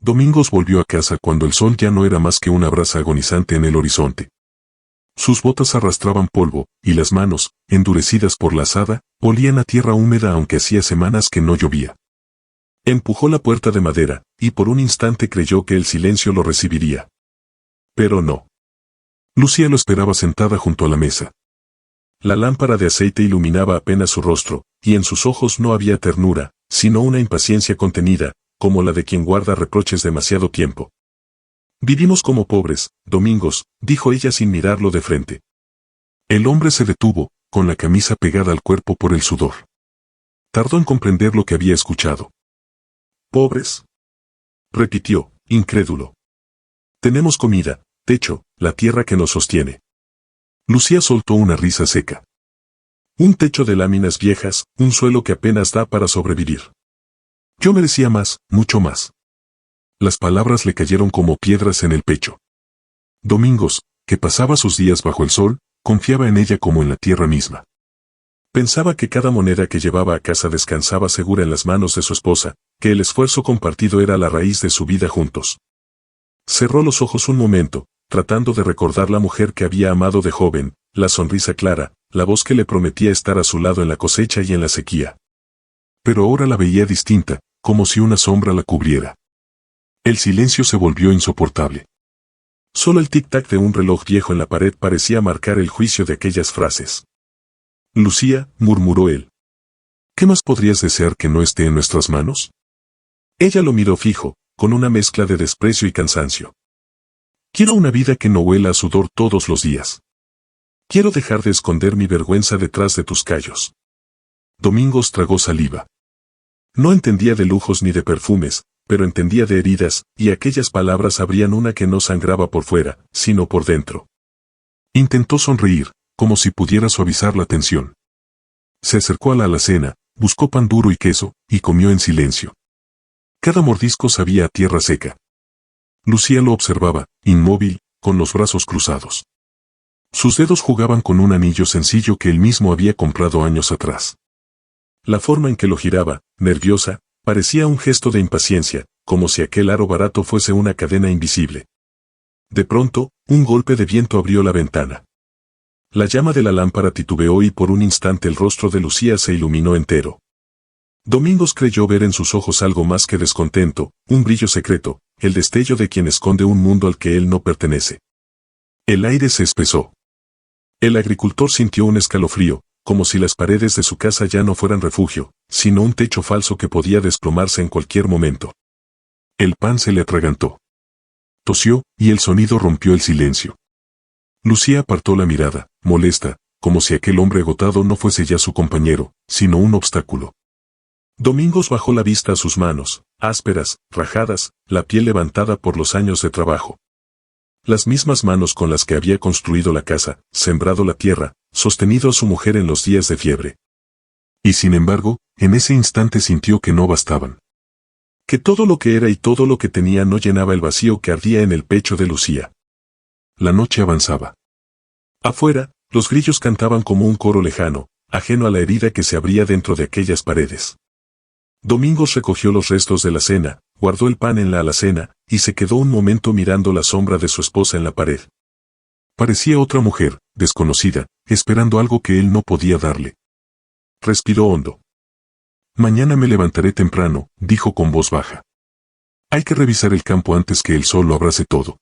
Domingos volvió a casa cuando el sol ya no era más que una brasa agonizante en el horizonte. Sus botas arrastraban polvo, y las manos, endurecidas por la azada, olían a tierra húmeda aunque hacía semanas que no llovía. Empujó la puerta de madera, y por un instante creyó que el silencio lo recibiría. Pero no. Lucía lo esperaba sentada junto a la mesa. La lámpara de aceite iluminaba apenas su rostro, y en sus ojos no había ternura, sino una impaciencia contenida, como la de quien guarda reproches demasiado tiempo. «Vivimos como pobres, Domingos», dijo ella sin mirarlo de frente. El hombre se detuvo, con la camisa pegada al cuerpo por el sudor. Tardó en comprender lo que había escuchado. «¿Pobres?», repitió, incrédulo. «Tenemos comida, techo, la tierra que nos sostiene». Lucía soltó una risa seca. «Un techo de láminas viejas, un suelo que apenas da para sobrevivir. Yo merecía más, mucho más». Las palabras le cayeron como piedras en el pecho. Domingos, que pasaba sus días bajo el sol, confiaba en ella como en la tierra misma. Pensaba que cada moneda que llevaba a casa descansaba segura en las manos de su esposa, que el esfuerzo compartido era la raíz de su vida juntos. Cerró los ojos un momento, tratando de recordar la mujer que había amado de joven, la sonrisa clara, la voz que le prometía estar a su lado en la cosecha y en la sequía. Pero ahora la veía distinta, como si una sombra la cubriera. El silencio se volvió insoportable. Solo el tic-tac de un reloj viejo en la pared parecía marcar el juicio de aquellas frases. «Lucía», murmuró él. «¿Qué más podrías desear que no esté en nuestras manos?». Ella lo miró fijo, con una mezcla de desprecio y cansancio. «Quiero una vida que no huela a sudor todos los días. Quiero dejar de esconder mi vergüenza detrás de tus callos». Domingos tragó saliva. No entendía de lujos ni de perfumes, pero entendía de heridas, y aquellas palabras abrían una que no sangraba por fuera, sino por dentro. Intentó sonreír, como si pudiera suavizar la tensión. Se acercó a la alacena, buscó pan duro y queso, y comió en silencio. Cada mordisco sabía a tierra seca. Lucía lo observaba, inmóvil, con los brazos cruzados. Sus dedos jugaban con un anillo sencillo que él mismo había comprado años atrás. La forma en que lo giraba, nerviosa, parecía un gesto de impaciencia, como si aquel aro barato fuese una cadena invisible. De pronto, un golpe de viento abrió la ventana. La llama de la lámpara titubeó y por un instante el rostro de Lucía se iluminó entero. Domingos creyó ver en sus ojos algo más que descontento, un brillo secreto, el destello de quien esconde un mundo al que él no pertenece. El aire se espesó. El agricultor sintió un escalofrío, como si las paredes de su casa ya no fueran refugio, sino un techo falso que podía desplomarse en cualquier momento. El pan se le atragantó. Tosió, y el sonido rompió el silencio. Lucía apartó la mirada, molesta, como si aquel hombre agotado no fuese ya su compañero, sino un obstáculo. Domingos bajó la vista a sus manos, ásperas, rajadas, la piel levantada por los años de trabajo. Las mismas manos con las que había construido la casa, sembrado la tierra, sostenido a su mujer en los días de fiebre. Y sin embargo, en ese instante sintió que no bastaban. Que todo lo que era y todo lo que tenía no llenaba el vacío que ardía en el pecho de Lucía. La noche avanzaba. Afuera, los grillos cantaban como un coro lejano, ajeno a la herida que se abría dentro de aquellas paredes. Domingos recogió los restos de la cena, guardó el pan en la alacena, y se quedó un momento mirando la sombra de su esposa en la pared. Parecía otra mujer, desconocida, esperando algo que él no podía darle. Respiró hondo. «Mañana me levantaré temprano», dijo con voz baja. «Hay que revisar el campo antes que el sol lo abrace todo».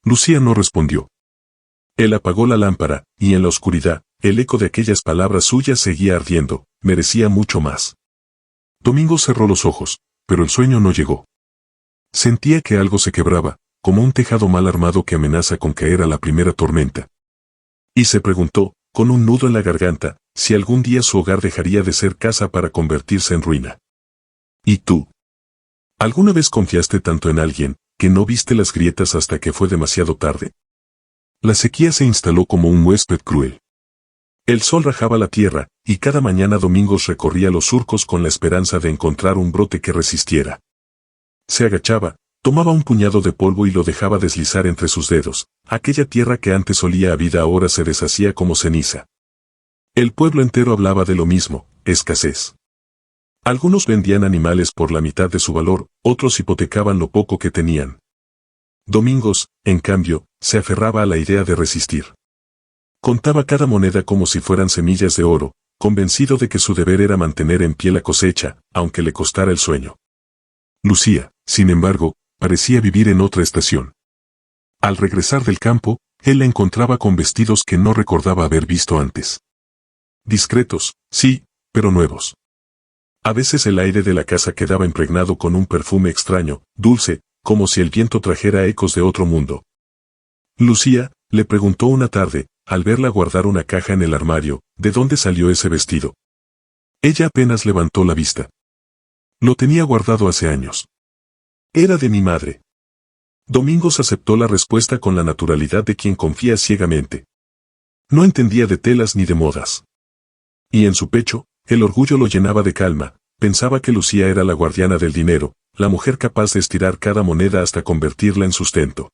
Lucía no respondió. Él apagó la lámpara, y en la oscuridad, el eco de aquellas palabras suyas seguía ardiendo, merecía mucho más. Domingos cerró los ojos, pero el sueño no llegó. Sentía que algo se quebraba, como un tejado mal armado que amenaza con caer a la primera tormenta. Y se preguntó, con un nudo en la garganta, si algún día su hogar dejaría de ser casa para convertirse en ruina. ¿Y tú? ¿Alguna vez confiaste tanto en alguien, que no viste las grietas hasta que fue demasiado tarde? La sequía se instaló como un huésped cruel. El sol rajaba la tierra, y cada mañana Domingos recorría los surcos con la esperanza de encontrar un brote que resistiera. Se agachaba, tomaba un puñado de polvo y lo dejaba deslizar entre sus dedos. Aquella tierra que antes olía a vida ahora se deshacía como ceniza. El pueblo entero hablaba de lo mismo, escasez. Algunos vendían animales por la mitad de su valor, otros hipotecaban lo poco que tenían. Domingos, en cambio, se aferraba a la idea de resistir. Contaba cada moneda como si fueran semillas de oro, convencido de que su deber era mantener en pie la cosecha, aunque le costara el sueño. Lucía, sin embargo, parecía vivir en otra estación. Al regresar del campo, él la encontraba con vestidos que no recordaba haber visto antes. Discretos, sí, pero nuevos. A veces el aire de la casa quedaba impregnado con un perfume extraño, dulce, como si el viento trajera ecos de otro mundo. Lucía, le preguntó una tarde, al verla guardar una caja en el armario, ¿de dónde salió ese vestido? Ella apenas levantó la vista. Lo tenía guardado hace años. Era de mi madre. Domingos aceptó la respuesta con la naturalidad de quien confía ciegamente. No entendía de telas ni de modas. Y en su pecho, el orgullo lo llenaba de calma, pensaba que Lucía era la guardiana del dinero, la mujer capaz de estirar cada moneda hasta convertirla en sustento.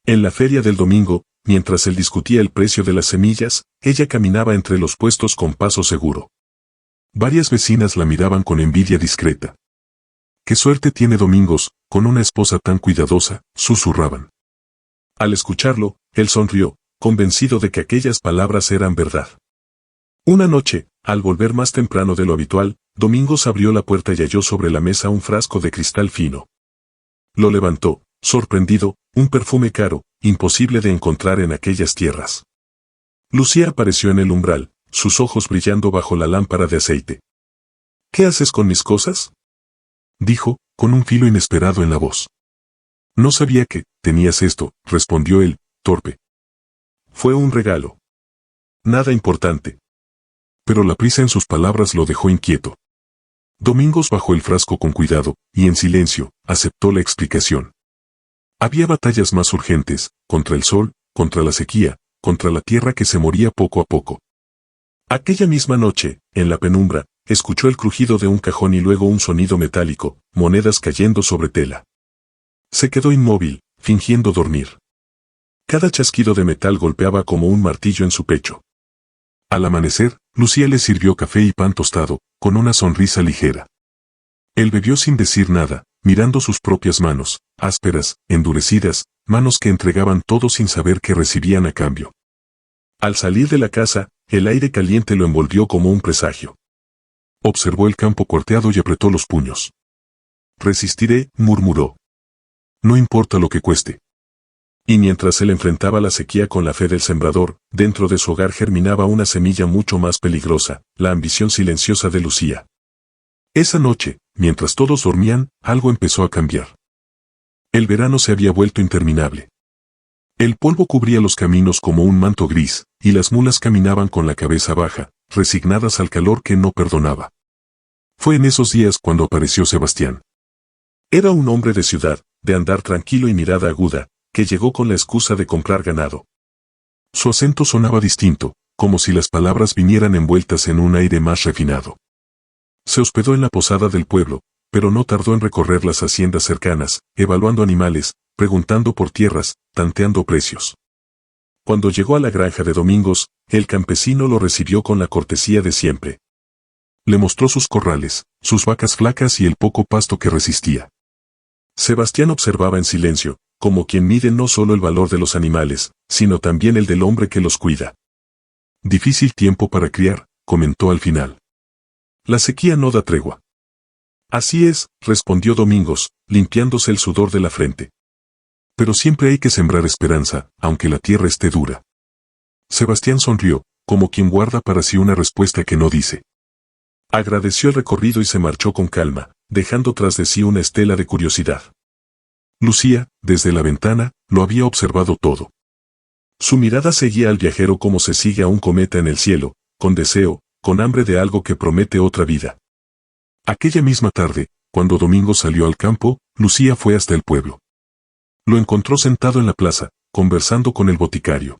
En la feria del domingo, mientras él discutía el precio de las semillas, ella caminaba entre los puestos con paso seguro. Varias vecinas la miraban con envidia discreta. «¡Qué suerte tiene Domingos, con una esposa tan cuidadosa!», susurraban. Al escucharlo, él sonrió, convencido de que aquellas palabras eran verdad. Una noche, al volver más temprano de lo habitual, Domingos abrió la puerta y halló sobre la mesa un frasco de cristal fino. Lo levantó, sorprendido, un perfume caro, imposible de encontrar en aquellas tierras. Lucía apareció en el umbral, sus ojos brillando bajo la lámpara de aceite. «¿Qué haces con mis cosas?», dijo, con un filo inesperado en la voz. «No sabía que tenías esto», respondió él, torpe. «Fue un regalo. Nada importante». Pero la prisa en sus palabras lo dejó inquieto. Domingos bajó el frasco con cuidado, y en silencio, aceptó la explicación. Había batallas más urgentes, contra el sol, contra la sequía, contra la tierra que se moría poco a poco. Aquella misma noche, en la penumbra, escuchó el crujido de un cajón y luego un sonido metálico, monedas cayendo sobre tela. Se quedó inmóvil, fingiendo dormir. Cada chasquido de metal golpeaba como un martillo en su pecho. Al amanecer, Lucía le sirvió café y pan tostado, con una sonrisa ligera. Él bebió sin decir nada, mirando sus propias manos, ásperas, endurecidas, manos que entregaban todo sin saber qué recibían a cambio. Al salir de la casa, el aire caliente lo envolvió como un presagio. Observó el campo cuarteado y apretó los puños. «Resistiré», murmuró. «No importa lo que cueste». Y mientras él enfrentaba la sequía con la fe del sembrador, dentro de su hogar germinaba una semilla mucho más peligrosa, la ambición silenciosa de Lucía. Esa noche, mientras todos dormían, algo empezó a cambiar. El verano se había vuelto interminable. El polvo cubría los caminos como un manto gris, y las mulas caminaban con la cabeza baja, resignadas al calor que no perdonaba. Fue en esos días cuando apareció Sebastián. Era un hombre de ciudad, de andar tranquilo y mirada aguda, que llegó con la excusa de comprar ganado. Su acento sonaba distinto, como si las palabras vinieran envueltas en un aire más refinado. Se hospedó en la posada del pueblo, pero no tardó en recorrer las haciendas cercanas, evaluando animales, preguntando por tierras, tanteando precios. Cuando llegó a la granja de Domingos, el campesino lo recibió con la cortesía de siempre. Le mostró sus corrales, sus vacas flacas y el poco pasto que resistía. Sebastián observaba en silencio, como quien mide no solo el valor de los animales, sino también el del hombre que los cuida. «Difícil tiempo para criar», comentó al final. «La sequía no da tregua». «Así es», respondió Domingos, limpiándose el sudor de la frente. «Pero siempre hay que sembrar esperanza, aunque la tierra esté dura». Sebastián sonrió, como quien guarda para sí una respuesta que no dice. Agradeció el recorrido y se marchó con calma, dejando tras de sí una estela de curiosidad. Lucía, desde la ventana, lo había observado todo. Su mirada seguía al viajero como se sigue a un cometa en el cielo, con deseo, con hambre de algo que promete otra vida. Aquella misma tarde, cuando Domingo salió al campo, Lucía fue hasta el pueblo. Lo encontró sentado en la plaza, conversando con el boticario.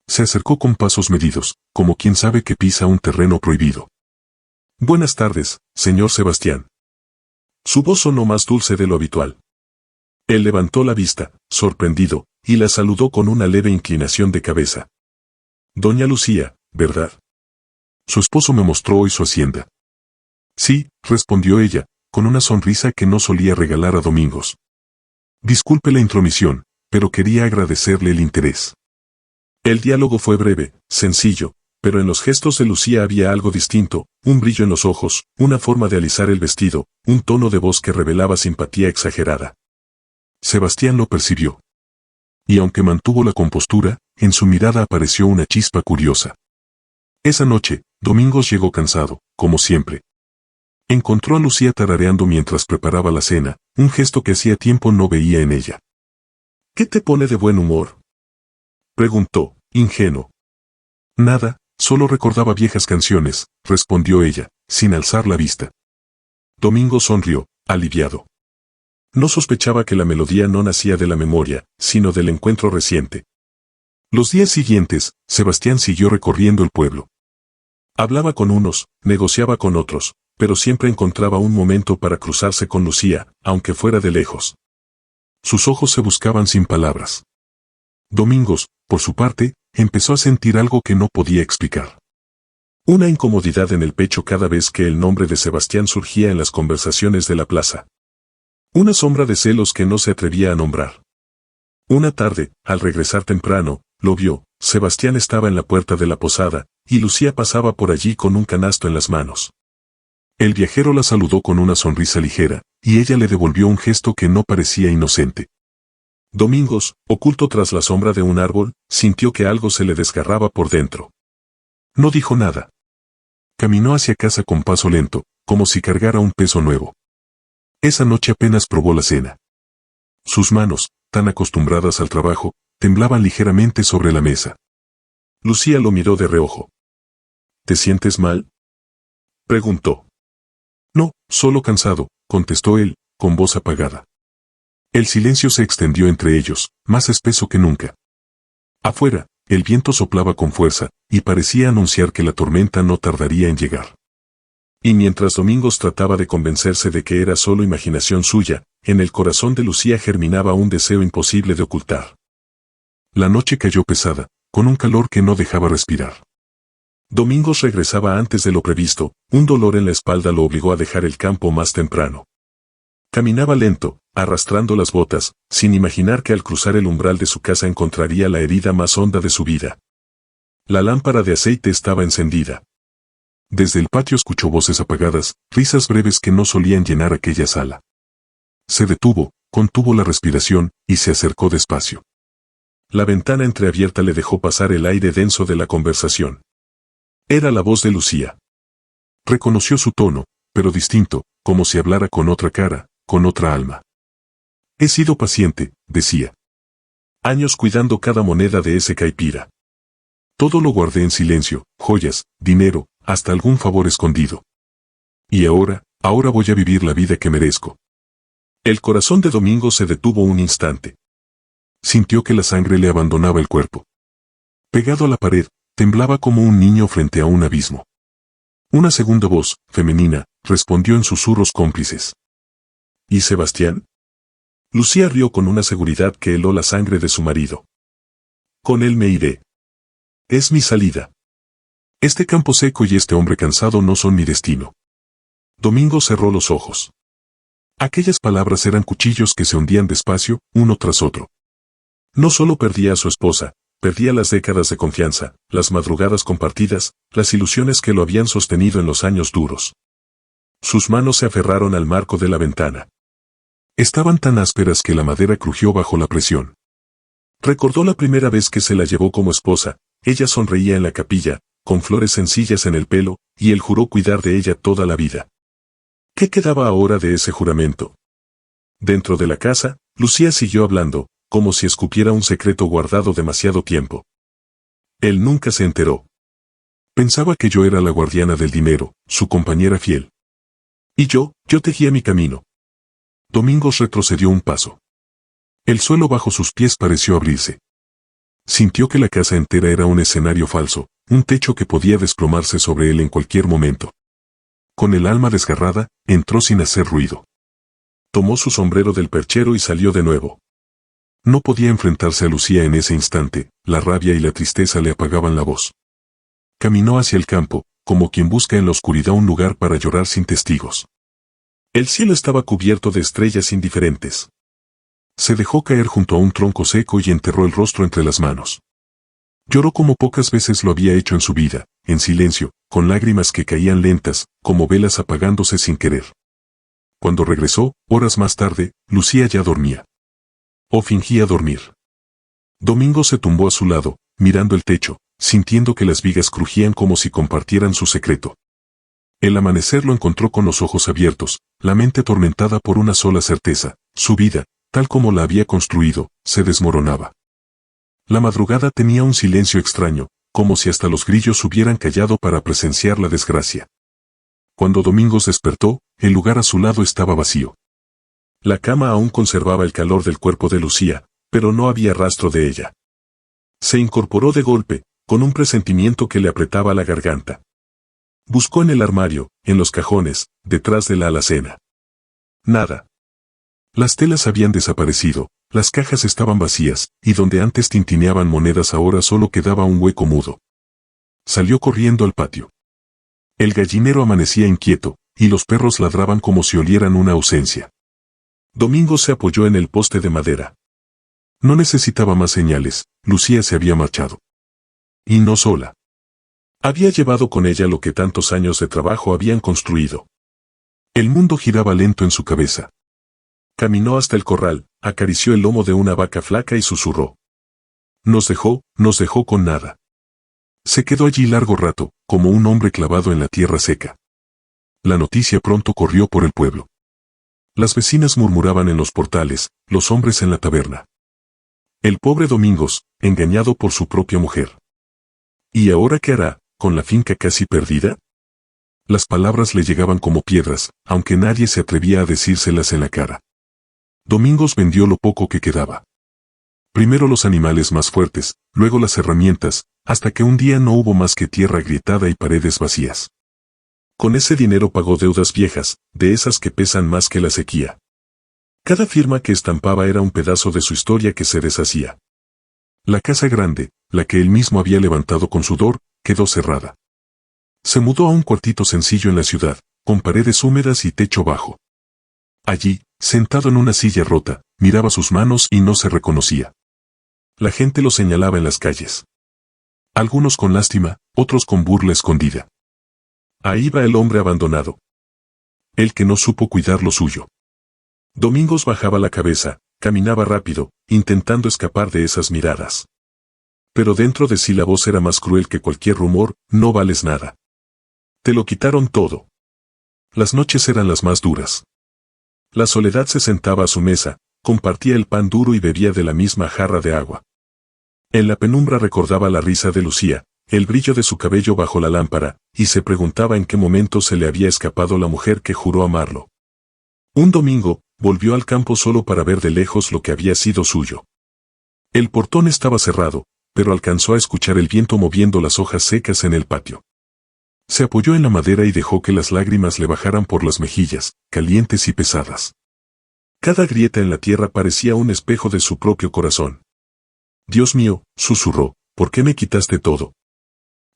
Se acercó con pasos medidos, como quien sabe que pisa un terreno prohibido. «Buenas tardes, señor Sebastián». Su voz sonó más dulce de lo habitual. Él levantó la vista, sorprendido, y la saludó con una leve inclinación de cabeza. «Doña Lucía, ¿verdad? Su esposo me mostró hoy su hacienda». Sí, respondió ella, con una sonrisa que no solía regalar a Domingos. Disculpe la intromisión, pero quería agradecerle el interés. El diálogo fue breve, sencillo, pero en los gestos de Lucía había algo distinto, un brillo en los ojos, una forma de alisar el vestido, un tono de voz que revelaba simpatía exagerada. Sebastián lo percibió. Y aunque mantuvo la compostura, en su mirada apareció una chispa curiosa. Esa noche, Domingos llegó cansado, como siempre. Encontró a Lucía tarareando mientras preparaba la cena, un gesto que hacía tiempo no veía en ella. ¿Qué te pone de buen humor?, preguntó, ingenuo. Nada, solo recordaba viejas canciones, respondió ella, sin alzar la vista. Domingos sonrió, aliviado. No sospechaba que la melodía no nacía de la memoria, sino del encuentro reciente. Los días siguientes, Sebastián siguió recorriendo el pueblo. Hablaba con unos, negociaba con otros, pero siempre encontraba un momento para cruzarse con Lucía, aunque fuera de lejos. Sus ojos se buscaban sin palabras. Domingos, por su parte, empezó a sentir algo que no podía explicar. Una incomodidad en el pecho cada vez que el nombre de Sebastián surgía en las conversaciones de la plaza. Una sombra de celos que no se atrevía a nombrar. Una tarde, al regresar temprano, lo vio. Sebastián estaba en la puerta de la posada, y Lucía pasaba por allí con un canasto en las manos. El viajero la saludó con una sonrisa ligera, y ella le devolvió un gesto que no parecía inocente. Domingos, oculto tras la sombra de un árbol, sintió que algo se le desgarraba por dentro. No dijo nada. Caminó hacia casa con paso lento, como si cargara un peso nuevo. Esa noche apenas probó la cena. Sus manos, tan acostumbradas al trabajo, temblaban ligeramente sobre la mesa. Lucía lo miró de reojo. ¿Te sientes mal?, preguntó. No, solo cansado, contestó él, con voz apagada. El silencio se extendió entre ellos, más espeso que nunca. Afuera, el viento soplaba con fuerza, y parecía anunciar que la tormenta no tardaría en llegar. Y mientras Domingos trataba de convencerse de que era solo imaginación suya, en el corazón de Lucía germinaba un deseo imposible de ocultar. La noche cayó pesada, con un calor que no dejaba respirar. Domingos regresaba antes de lo previsto, un dolor en la espalda lo obligó a dejar el campo más temprano. Caminaba lento, arrastrando las botas, sin imaginar que al cruzar el umbral de su casa encontraría la herida más honda de su vida. La lámpara de aceite estaba encendida. Desde el patio escuchó voces apagadas, risas breves que no solían llenar aquella sala. Se detuvo, contuvo la respiración, y se acercó despacio. La ventana entreabierta le dejó pasar el aire denso de la conversación. Era la voz de Lucía. Reconoció su tono, pero distinto, como si hablara con otra cara, con otra alma. He sido paciente, decía. Años cuidando cada moneda de ese caipira. Todo lo guardé en silencio, joyas, dinero, hasta algún favor escondido. Y ahora voy a vivir la vida que merezco. El corazón de Domingo se detuvo un instante. Sintió que la sangre le abandonaba el cuerpo. Pegado a la pared, temblaba como un niño frente a un abismo. Una segunda voz, femenina, respondió en susurros cómplices. ¿Y Sebastián? Lucía rió con una seguridad que heló la sangre de su marido. Con él me iré. Es mi salida. Este campo seco y este hombre cansado no son mi destino. Domingo cerró los ojos. Aquellas palabras eran cuchillos que se hundían despacio, uno tras otro. No solo perdía a su esposa, perdía las décadas de confianza, las madrugadas compartidas, las ilusiones que lo habían sostenido en los años duros. Sus manos se aferraron al marco de la ventana. Estaban tan ásperas que la madera crujió bajo la presión. Recordó la primera vez que se la llevó como esposa. Ella sonreía en la capilla, con flores sencillas en el pelo, y él juró cuidar de ella toda la vida. ¿Qué quedaba ahora de ese juramento? Dentro de la casa, Lucía siguió hablando, como si escupiera un secreto guardado demasiado tiempo. Él nunca se enteró. Pensaba que yo era la guardiana del dinero, su compañera fiel. Y yo tejía mi camino. Domingos retrocedió un paso. El suelo bajo sus pies pareció abrirse. Sintió que la casa entera era un escenario falso, un techo que podía desplomarse sobre él en cualquier momento. Con el alma desgarrada, entró sin hacer ruido. Tomó su sombrero del perchero y salió de nuevo. No podía enfrentarse a Lucía en ese instante, la rabia y la tristeza le apagaban la voz. Caminó hacia el campo, como quien busca en la oscuridad un lugar para llorar sin testigos. El cielo estaba cubierto de estrellas indiferentes. Se dejó caer junto a un tronco seco y enterró el rostro entre las manos. Lloró como pocas veces lo había hecho en su vida, en silencio, con lágrimas que caían lentas, como velas apagándose sin querer. Cuando regresó, horas más tarde, Lucía ya dormía. O fingía dormir. Domingo se tumbó a su lado, mirando el techo, sintiendo que las vigas crujían como si compartieran su secreto. El amanecer lo encontró con los ojos abiertos, la mente atormentada por una sola certeza: su vida, tal como la había construido, se desmoronaba. La madrugada tenía un silencio extraño, como si hasta los grillos hubieran callado para presenciar la desgracia. Cuando Domingos despertó, el lugar a su lado estaba vacío. La cama aún conservaba el calor del cuerpo de Lucía, pero no había rastro de ella. Se incorporó de golpe, con un presentimiento que le apretaba la garganta. Buscó en el armario, en los cajones, detrás de la alacena. Nada. Las telas habían desaparecido, las cajas estaban vacías, y donde antes tintineaban monedas ahora solo quedaba un hueco mudo. Salió corriendo al patio. El gallinero amanecía inquieto, y los perros ladraban como si olieran una ausencia. Domingo se apoyó en el poste de madera. No necesitaba más señales, Lucía se había marchado. Y no sola. Había llevado con ella lo que tantos años de trabajo habían construido. El mundo giraba lento en su cabeza. Caminó hasta el corral, acarició el lomo de una vaca flaca y susurró. Nos dejó con nada. Se quedó allí largo rato, como un hombre clavado en la tierra seca. La noticia pronto corrió por el pueblo. Las vecinas murmuraban en los portales, los hombres en la taberna. El pobre Domingos, engañado por su propia mujer. ¿Y ahora qué hará, con la finca casi perdida? Las palabras le llegaban como piedras, aunque nadie se atrevía a decírselas en la cara. Domingos vendió lo poco que quedaba. Primero los animales más fuertes, luego las herramientas, hasta que un día no hubo más que tierra agrietada y paredes vacías. Con ese dinero pagó deudas viejas, de esas que pesan más que la sequía. Cada firma que estampaba era un pedazo de su historia que se deshacía. La casa grande, la que él mismo había levantado con sudor, quedó cerrada. Se mudó a un cuartito sencillo en la ciudad, con paredes húmedas y techo bajo. Allí, sentado en una silla rota, miraba sus manos y no se reconocía. La gente lo señalaba en las calles. Algunos con lástima, otros con burla escondida. Ahí va el hombre abandonado. El que no supo cuidar lo suyo. Domingos bajaba la cabeza, caminaba rápido, intentando escapar de esas miradas. Pero dentro de sí la voz era más cruel que cualquier rumor: no vales nada. Te lo quitaron todo. Las noches eran las más duras. La soledad se sentaba a su mesa, compartía el pan duro y bebía de la misma jarra de agua. En la penumbra recordaba la risa de Lucía, el brillo de su cabello bajo la lámpara, y se preguntaba en qué momento se le había escapado la mujer que juró amarlo. Un domingo, volvió al campo solo para ver de lejos lo que había sido suyo. El portón estaba cerrado, pero alcanzó a escuchar el viento moviendo las hojas secas en el patio. Se apoyó en la madera y dejó que las lágrimas le bajaran por las mejillas, calientes y pesadas. Cada grieta en la tierra parecía un espejo de su propio corazón. Dios mío, susurró, ¿por qué me quitaste todo?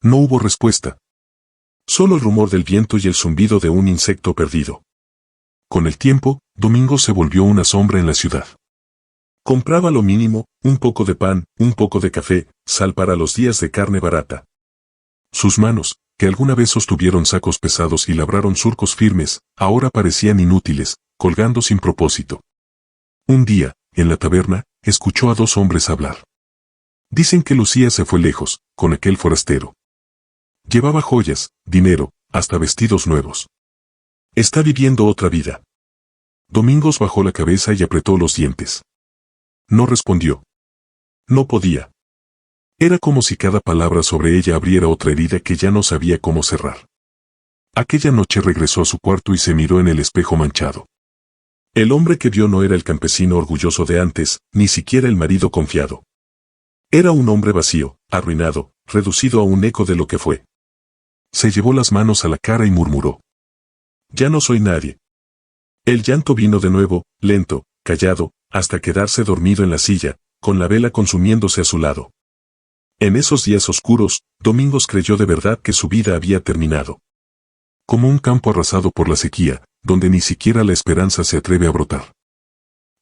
No hubo respuesta. Solo el rumor del viento y el zumbido de un insecto perdido. Con el tiempo, Domingo se volvió una sombra en la ciudad. Compraba lo mínimo, un poco de pan, un poco de café, sal para los días de carne barata. Sus manos, que alguna vez sostuvieron sacos pesados y labraron surcos firmes, ahora parecían inútiles, colgando sin propósito. Un día, en la taberna, escuchó a dos hombres hablar. Dicen que Lucía se fue lejos, con aquel forastero. Llevaba joyas, dinero, hasta vestidos nuevos. Está viviendo otra vida. Domingos bajó la cabeza y apretó los dientes. No respondió. No podía. Era como si cada palabra sobre ella abriera otra herida que ya no sabía cómo cerrar. Aquella noche regresó a su cuarto y se miró en el espejo manchado. El hombre que vio no era el campesino orgulloso de antes, ni siquiera el marido confiado. Era un hombre vacío, arruinado, reducido a un eco de lo que fue. Se llevó las manos a la cara y murmuró. Ya no soy nadie. El llanto vino de nuevo, lento, callado, hasta quedarse dormido en la silla, con la vela consumiéndose a su lado. En esos días oscuros, Domingos creyó de verdad que su vida había terminado. Como un campo arrasado por la sequía, donde ni siquiera la esperanza se atreve a brotar.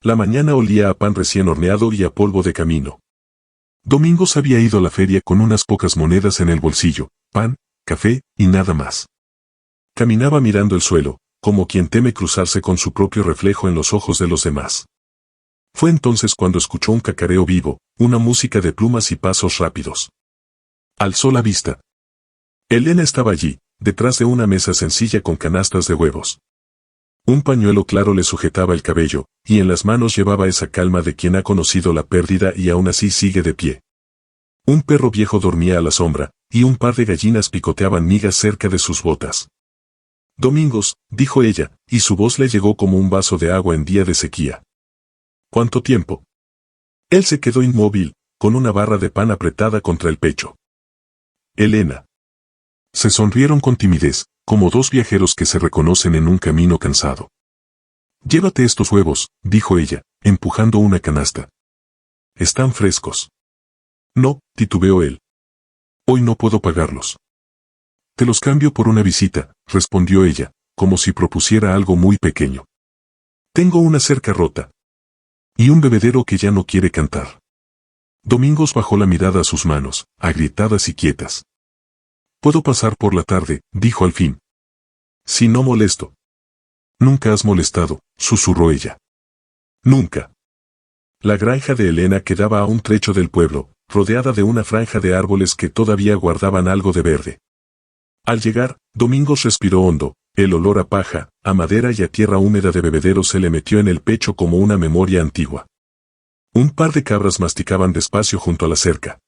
La mañana olía a pan recién horneado y a polvo de camino. Domingos había ido a la feria con unas pocas monedas en el bolsillo, pan, café y nada más. Caminaba mirando el suelo, como quien teme cruzarse con su propio reflejo en los ojos de los demás. Fue entonces cuando escuchó un cacareo vivo, una música de plumas y pasos rápidos. Alzó la vista. Elena estaba allí, detrás de una mesa sencilla con canastas de huevos. Un pañuelo claro le sujetaba el cabello, y en las manos llevaba esa calma de quien ha conocido la pérdida y aún así sigue de pie. Un perro viejo dormía a la sombra, y un par de gallinas picoteaban migas cerca de sus botas. Domingos, dijo ella, y su voz le llegó como un vaso de agua en día de sequía. ¿Cuánto tiempo? Él se quedó inmóvil, con una barra de pan apretada contra el pecho. Elena. Se sonrieron con timidez, como dos viajeros que se reconocen en un camino cansado. Llévate estos huevos, dijo ella, empujando una canasta. Están frescos. No, titubeó él. Hoy no puedo pagarlos. Te los cambio por una visita, respondió ella, como si propusiera algo muy pequeño. Tengo una cerca rota. Y un bebedero que ya no quiere cantar. Domingos bajó la mirada a sus manos, agrietadas y quietas. Puedo pasar por la tarde, dijo al fin. Si no molesto. Nunca has molestado, susurró ella. Nunca. La granja de Elena quedaba a un trecho del pueblo, rodeada de una franja de árboles que todavía guardaban algo de verde. Al llegar, Domingos respiró hondo, el olor a paja, a madera y a tierra húmeda de bebedero se le metió en el pecho como una memoria antigua. Un par de cabras masticaban despacio junto a la cerca.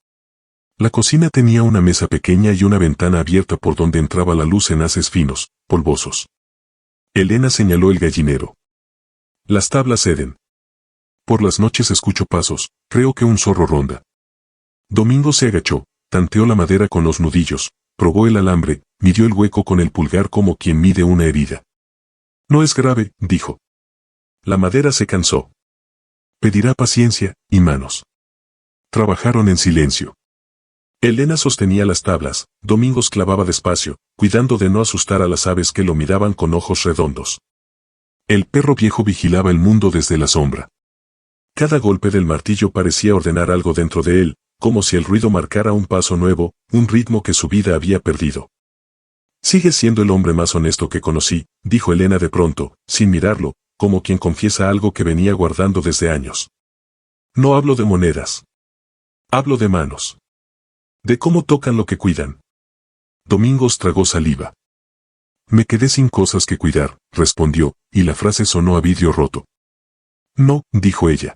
La cocina tenía una mesa pequeña y una ventana abierta por donde entraba la luz en haces finos, polvosos. Elena señaló el gallinero. Las tablas ceden. Por las noches escucho pasos, creo que un zorro ronda. Domingo se agachó, tanteó la madera con los nudillos, probó el alambre, midió el hueco con el pulgar como quien mide una herida. No es grave, dijo. La madera se cansó. Pedirá paciencia, y manos. Trabajaron en silencio. Elena sostenía las tablas, Domingos clavaba despacio, cuidando de no asustar a las aves que lo miraban con ojos redondos. El perro viejo vigilaba el mundo desde la sombra. Cada golpe del martillo parecía ordenar algo dentro de él, como si el ruido marcara un paso nuevo, un ritmo que su vida había perdido. Sigues siendo el hombre más honesto que conocí, dijo Elena de pronto, sin mirarlo, como quien confiesa algo que venía guardando desde años. No hablo de monedas. Hablo de manos. De cómo tocan lo que cuidan. Domingos tragó saliva. Me quedé sin cosas que cuidar, respondió, y la frase sonó a vidrio roto. No, dijo ella.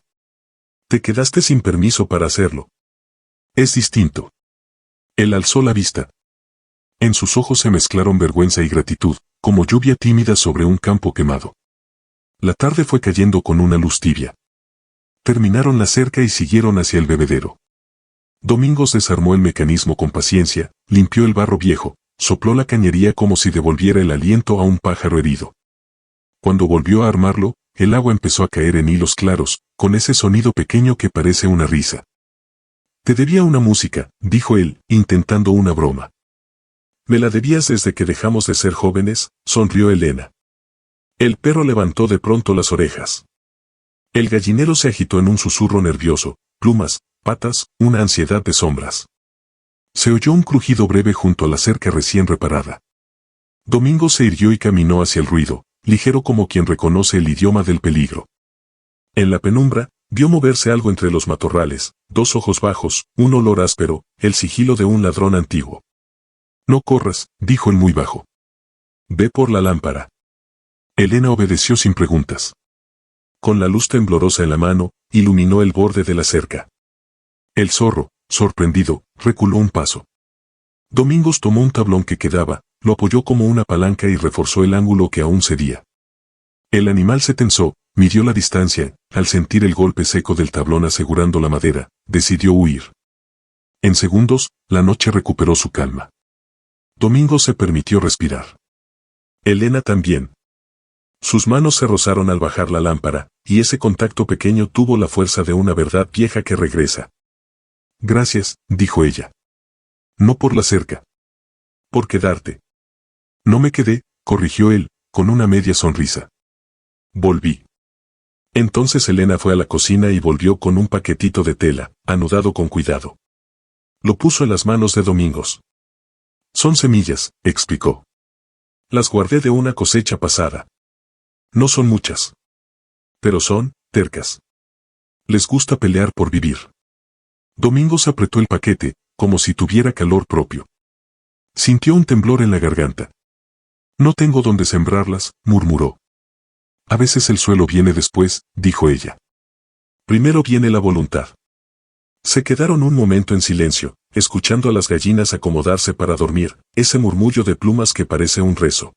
Te quedaste sin permiso para hacerlo. Es distinto. Él alzó la vista. En sus ojos se mezclaron vergüenza y gratitud, como lluvia tímida sobre un campo quemado. La tarde fue cayendo con una luz tibia. Terminaron la cerca y siguieron hacia el bebedero. Domingos desarmó el mecanismo con paciencia, limpió el barro viejo, sopló la cañería como si devolviera el aliento a un pájaro herido. Cuando volvió a armarlo, el agua empezó a caer en hilos claros, con ese sonido pequeño que parece una risa. Te debía una música, dijo él, intentando una broma. Me la debías desde que dejamos de ser jóvenes, sonrió Elena. El perro levantó de pronto las orejas. El gallinero se agitó en un susurro nervioso, plumas, patas, una ansiedad de sombras. Se oyó un crujido breve junto a la cerca recién reparada. Domingo se irguió y caminó hacia el ruido, ligero como quien reconoce el idioma del peligro. En la penumbra, vio moverse algo entre los matorrales, dos ojos bajos, un olor áspero, el sigilo de un ladrón antiguo. No corras, dijo el muy bajo. Ve por la lámpara. Elena obedeció sin preguntas. Con la luz temblorosa en la mano, iluminó el borde de la cerca. El zorro, sorprendido, reculó un paso. Domingos tomó un tablón que quedaba, lo apoyó como una palanca y reforzó el ángulo que aún cedía. El animal se tensó, midió la distancia, al sentir el golpe seco del tablón asegurando la madera, decidió huir. En segundos, la noche recuperó su calma. Domingos se permitió respirar. Elena también. Sus manos se rozaron al bajar la lámpara, y ese contacto pequeño tuvo la fuerza de una verdad vieja que regresa. Gracias, dijo ella. No por la cerca. Por quedarte. No me quedé, corrigió él, con una media sonrisa. Volví. Entonces Elena fue a la cocina y volvió con un paquetito de tela, anudado con cuidado. Lo puso en las manos de Domingos. Son semillas, explicó. Las guardé de una cosecha pasada. No son muchas. Pero son tercas. Les gusta pelear por vivir. Domingos apretó el paquete, como si tuviera calor propio. Sintió un temblor en la garganta. No tengo dónde sembrarlas, murmuró. A veces el suelo viene después, dijo ella. Primero viene la voluntad. Se quedaron un momento en silencio, escuchando a las gallinas acomodarse para dormir, ese murmullo de plumas que parece un rezo.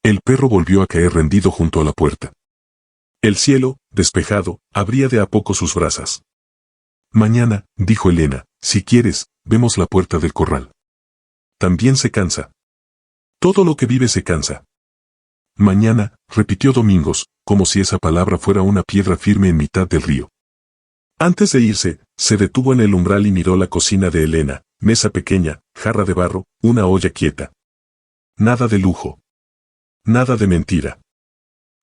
El perro volvió a caer rendido junto a la puerta. El cielo, despejado, abría de a poco sus brasas. Mañana, dijo Elena, si quieres, vemos la puerta del corral. También se cansa. Todo lo que vive se cansa. Mañana, repitió Domingos, como si esa palabra fuera una piedra firme en mitad del río. Antes de irse, se detuvo en el umbral y miró la cocina de Elena, mesa pequeña, jarra de barro, una olla quieta. Nada de lujo. Nada de mentira.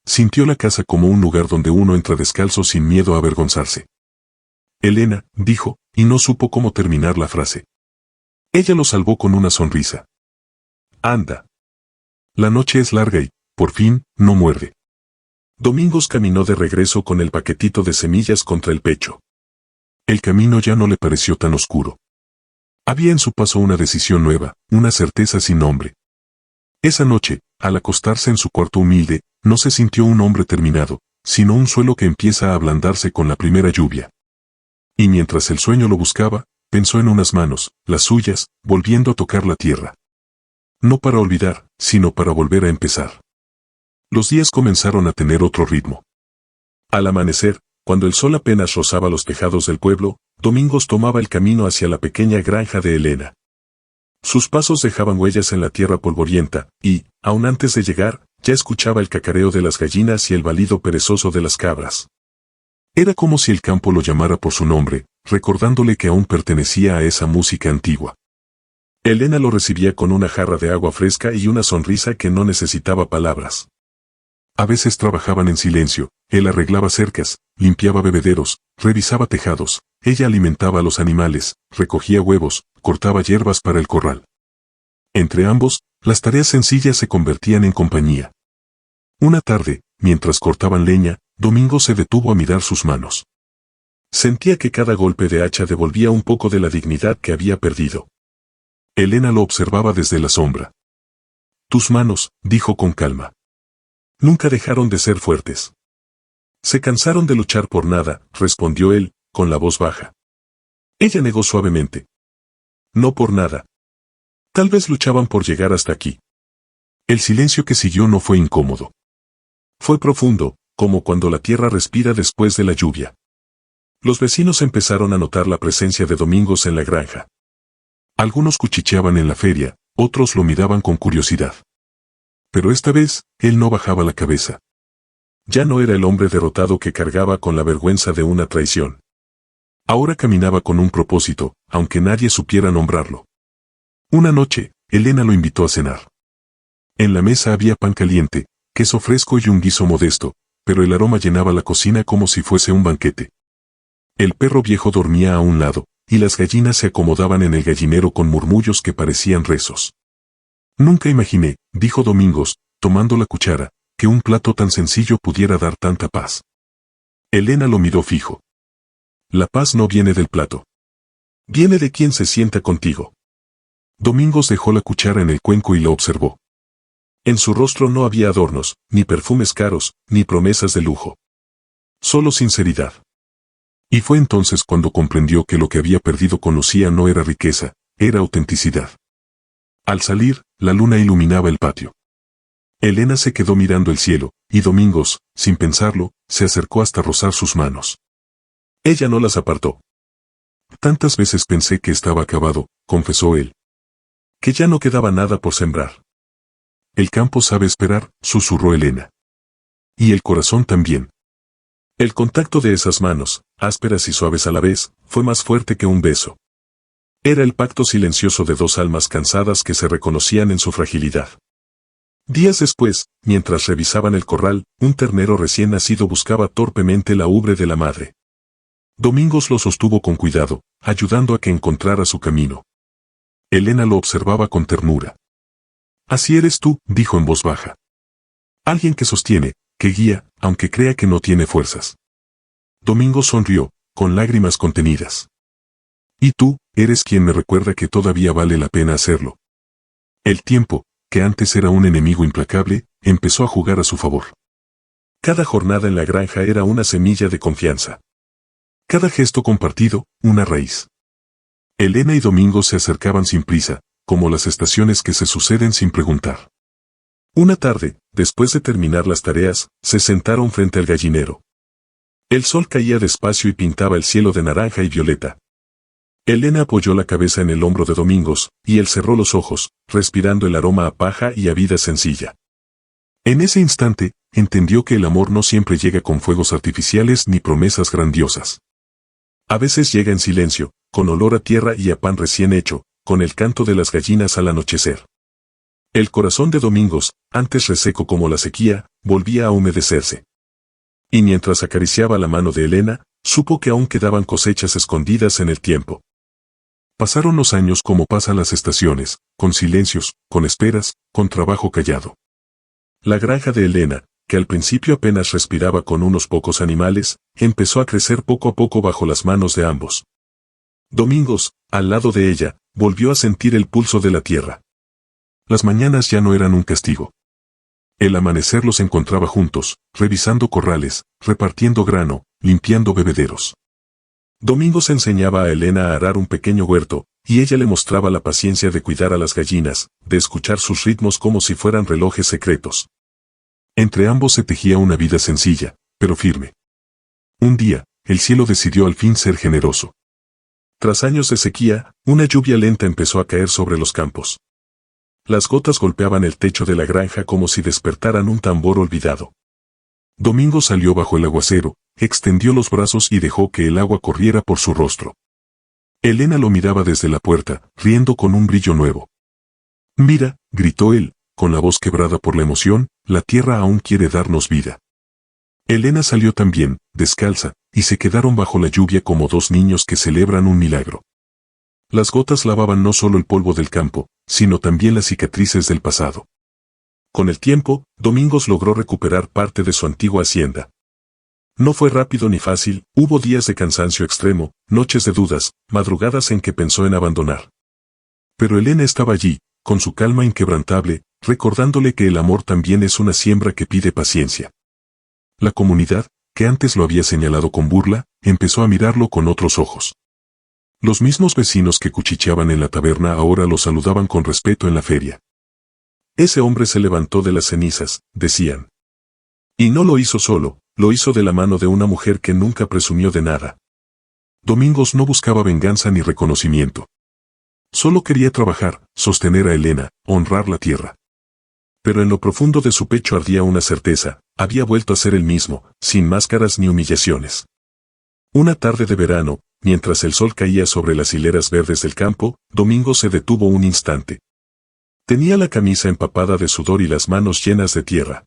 Sintió la casa como un lugar donde uno entra descalzo sin miedo a avergonzarse. Elena, dijo, y no supo cómo terminar la frase. Ella lo salvó con una sonrisa. Anda. La noche es larga y, por fin, no muerde. Domingos caminó de regreso con el paquetito de semillas contra el pecho. El camino ya no le pareció tan oscuro. Había en su paso una decisión nueva, una certeza sin nombre. Esa noche, al acostarse en su cuarto humilde, no se sintió un hombre terminado, sino un suelo que empieza a ablandarse con la primera lluvia. Y mientras el sueño lo buscaba, pensó en unas manos, las suyas, volviendo a tocar la tierra. No para olvidar, sino para volver a empezar. Los días comenzaron a tener otro ritmo. Al amanecer, cuando el sol apenas rozaba los tejados del pueblo, Domingos tomaba el camino hacia la pequeña granja de Elena. Sus pasos dejaban huellas en la tierra polvorienta, y, aun antes de llegar, ya escuchaba el cacareo de las gallinas y el balido perezoso de las cabras. Era como si el campo lo llamara por su nombre, recordándole que aún pertenecía a esa música antigua. Elena lo recibía con una jarra de agua fresca y una sonrisa que no necesitaba palabras. A veces trabajaban en silencio, él arreglaba cercas, limpiaba bebederos, revisaba tejados, ella alimentaba a los animales, recogía huevos, cortaba hierbas para el corral. Entre ambos, las tareas sencillas se convertían en compañía. Una tarde, mientras cortaban leña, Domingos se detuvo a mirar sus manos. Sentía que cada golpe de hacha devolvía un poco de la dignidad que había perdido. Elena lo observaba desde la sombra. Tus manos, dijo con calma. Nunca dejaron de ser fuertes. Se cansaron de luchar por nada, respondió él, con la voz baja. Ella negó suavemente. No por nada. Tal vez luchaban por llegar hasta aquí. El silencio que siguió no fue incómodo. Fue profundo, como cuando la tierra respira después de la lluvia. Los vecinos empezaron a notar la presencia de Domingos en la granja. Algunos cuchicheaban en la feria, otros lo miraban con curiosidad. Pero esta vez, él no bajaba la cabeza. Ya no era el hombre derrotado que cargaba con la vergüenza de una traición. Ahora caminaba con un propósito, aunque nadie supiera nombrarlo. Una noche, Elena lo invitó a cenar. En la mesa había pan caliente, queso fresco y un guiso modesto, pero el aroma llenaba la cocina como si fuese un banquete. El perro viejo dormía a un lado, y las gallinas se acomodaban en el gallinero con murmullos que parecían rezos. Nunca imaginé, dijo Domingos, tomando la cuchara, que un plato tan sencillo pudiera dar tanta paz. Elena lo miró fijo. La paz no viene del plato. Viene de quien se sienta contigo. Domingos dejó la cuchara en el cuenco y la observó. En su rostro no había adornos, ni perfumes caros, ni promesas de lujo. Solo sinceridad. Y fue entonces cuando comprendió que lo que había perdido con Lucía no era riqueza, era autenticidad. Al salir, la luna iluminaba el patio. Elena se quedó mirando el cielo, y Domingos, sin pensarlo, se acercó hasta rozar sus manos. Ella no las apartó. Tantas veces pensé que estaba acabado, confesó él. Que ya no quedaba nada por sembrar. El campo sabe esperar, susurró Elena. Y el corazón también. El contacto de esas manos, ásperas y suaves a la vez, fue más fuerte que un beso. Era el pacto silencioso de dos almas cansadas que se reconocían en su fragilidad. Días después, mientras revisaban el corral, un ternero recién nacido buscaba torpemente la ubre de la madre. Domingos lo sostuvo con cuidado, ayudando a que encontrara su camino. Elena lo observaba con ternura. «Así eres tú», dijo en voz baja. «Alguien que sostiene, que guía, aunque crea que no tiene fuerzas». Domingos sonrió, con lágrimas contenidas. «Y tú, eres quien me recuerda que todavía vale la pena hacerlo». El tiempo, que antes era un enemigo implacable, empezó a jugar a su favor. Cada jornada en la granja era una semilla de confianza. Cada gesto compartido, una raíz. Elena y Domingos se acercaban sin prisa, como las estaciones que se suceden sin preguntar. Una tarde, después de terminar las tareas, se sentaron frente al gallinero. El sol caía despacio y pintaba el cielo de naranja y violeta. Elena apoyó la cabeza en el hombro de Domingos, y él cerró los ojos, respirando el aroma a paja y a vida sencilla. En ese instante, entendió que el amor no siempre llega con fuegos artificiales ni promesas grandiosas. A veces llega en silencio, con olor a tierra y a pan recién hecho, con el canto de las gallinas al anochecer. El corazón de Domingos, antes reseco como la sequía, volvía a humedecerse. Y mientras acariciaba la mano de Elena, supo que aún quedaban cosechas escondidas en el tiempo. Pasaron los años como pasan las estaciones, con silencios, con esperas, con trabajo callado. La granja de Elena, que al principio apenas respiraba con unos pocos animales, empezó a crecer poco a poco bajo las manos de ambos. Domingos, al lado de ella, volvió a sentir el pulso de la tierra. Las mañanas ya no eran un castigo. El amanecer los encontraba juntos, revisando corrales, repartiendo grano, limpiando bebederos. Domingos enseñaba a Elena a arar un pequeño huerto, y ella le mostraba la paciencia de cuidar a las gallinas, de escuchar sus ritmos como si fueran relojes secretos. Entre ambos se tejía una vida sencilla, pero firme. Un día, el cielo decidió al fin ser generoso. Tras años de sequía, una lluvia lenta empezó a caer sobre los campos. Las gotas golpeaban el techo de la granja como si despertaran un tambor olvidado. Domingos salió bajo el aguacero, extendió los brazos y dejó que el agua corriera por su rostro. Elena lo miraba desde la puerta, riendo con un brillo nuevo. «Mira», gritó él, con la voz quebrada por la emoción, «la tierra aún quiere darnos vida». Elena salió también, descalza, y se quedaron bajo la lluvia como dos niños que celebran un milagro. Las gotas lavaban no solo el polvo del campo, sino también las cicatrices del pasado. Con el tiempo, Domingos logró recuperar parte de su antigua hacienda. No fue rápido ni fácil, hubo días de cansancio extremo, noches de dudas, madrugadas en que pensó en abandonar. Pero Elena estaba allí, con su calma inquebrantable, recordándole que el amor también es una siembra que pide paciencia. La comunidad, que antes lo había señalado con burla, empezó a mirarlo con otros ojos. Los mismos vecinos que cuchicheaban en la taberna ahora lo saludaban con respeto en la feria. «Ese hombre se levantó de las cenizas», decían. Y no lo hizo solo, lo hizo de la mano de una mujer que nunca presumió de nada. Domingos no buscaba venganza ni reconocimiento. Solo quería trabajar, sostener a Elena, honrar la tierra. Pero en lo profundo de su pecho ardía una certeza, había vuelto a ser el mismo, sin máscaras ni humillaciones. Una tarde de verano, mientras el sol caía sobre las hileras verdes del campo, Domingos se detuvo un instante. Tenía la camisa empapada de sudor y las manos llenas de tierra.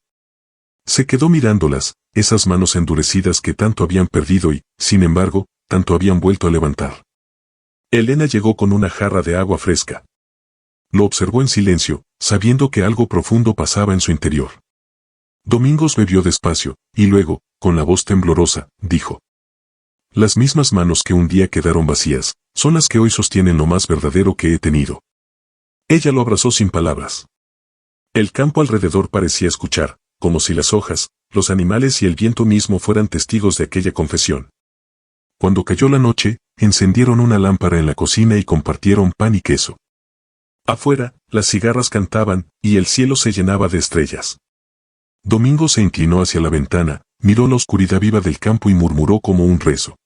Se quedó mirándolas, esas manos endurecidas que tanto habían perdido y, sin embargo, tanto habían vuelto a levantar. Elena llegó con una jarra de agua fresca. Lo observó en silencio, sabiendo que algo profundo pasaba en su interior. Domingos bebió despacio, y luego, con la voz temblorosa, dijo: «Las mismas manos que un día quedaron vacías, son las que hoy sostienen lo más verdadero que he tenido». Ella lo abrazó sin palabras. El campo alrededor parecía escuchar, como si las hojas, los animales y el viento mismo fueran testigos de aquella confesión. Cuando cayó la noche, encendieron una lámpara en la cocina y compartieron pan y queso. Afuera, las cigarras cantaban, y el cielo se llenaba de estrellas. Domingo se inclinó hacia la ventana, miró la oscuridad viva del campo y murmuró como un rezo.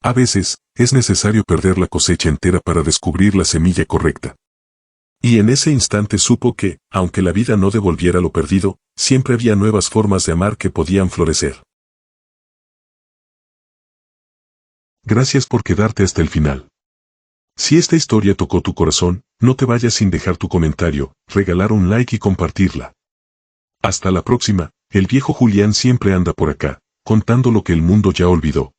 A veces, es necesario perder la cosecha entera para descubrir la semilla correcta. Y en ese instante supo que, aunque la vida no devolviera lo perdido, siempre había nuevas formas de amar que podían florecer. gracias por quedarte hasta el final. Si esta historia tocó tu corazón, no te vayas sin dejar tu comentario, regalar un like y compartirla. Hasta la próxima, el viejo Julián siempre anda por acá, contando lo que el mundo ya olvidó.